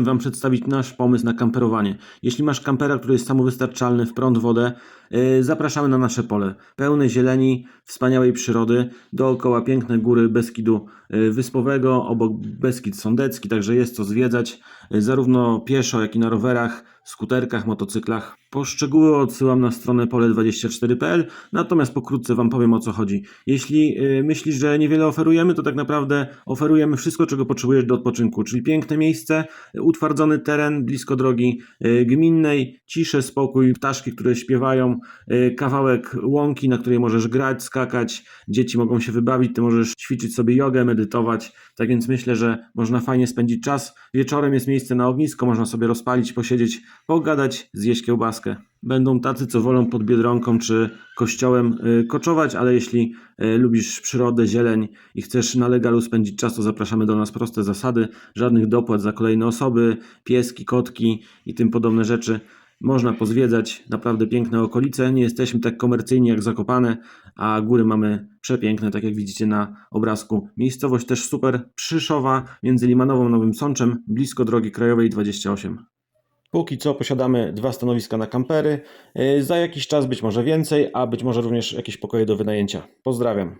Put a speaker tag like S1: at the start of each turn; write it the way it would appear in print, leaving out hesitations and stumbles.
S1: Wam przedstawić nasz pomysł na kamperowanie. Jeśli masz kampera, który jest samowystarczalny w prąd, wodę, zapraszamy na nasze pole. Pełne zieleni, wspaniałej przyrody, dookoła piękne góry Beskidu Wyspowego, obok Beskid Sądecki, także jest co zwiedzać, zarówno pieszo, jak i na rowerach, skuterkach, motocyklach. Po szczegóły odsyłam na stronę pole24.pl, natomiast pokrótce Wam powiem, o co chodzi. Jeśli myślisz, że niewiele oferujemy, to tak naprawdę oferujemy wszystko, czego potrzebujesz do odpoczynku, czyli piękne miejsce, utwardzony teren blisko drogi gminnej, ciszę, spokój, ptaszki, które śpiewają, kawałek łąki, na której możesz grać, skakać, dzieci mogą się wybawić, Ty możesz ćwiczyć sobie jogę, medytować, tak więc myślę, że można fajnie spędzić czas. Wieczorem jest miejsce na ognisko, można sobie rozpalić, posiedzieć, pogadać, zjeść kiełbaskę. Będą tacy, co wolą pod Biedronką czy kościołem koczować, ale jeśli lubisz przyrodę, zieleń i chcesz na legalu spędzić czas, to zapraszamy do nas. Proste zasady, żadnych dopłat za kolejne osoby, pieski, kotki i tym podobne rzeczy. Można pozwiedzać naprawdę piękne okolice, nie jesteśmy tak komercyjni jak Zakopane, a góry mamy przepiękne, tak jak widzicie na obrazku. Miejscowość też super przyszowa, między Limanową a Nowym Sączem, blisko drogi krajowej 28. Póki co posiadamy 2 stanowiska na kampery, za jakiś czas być może więcej, a być może również jakieś pokoje do wynajęcia. Pozdrawiam.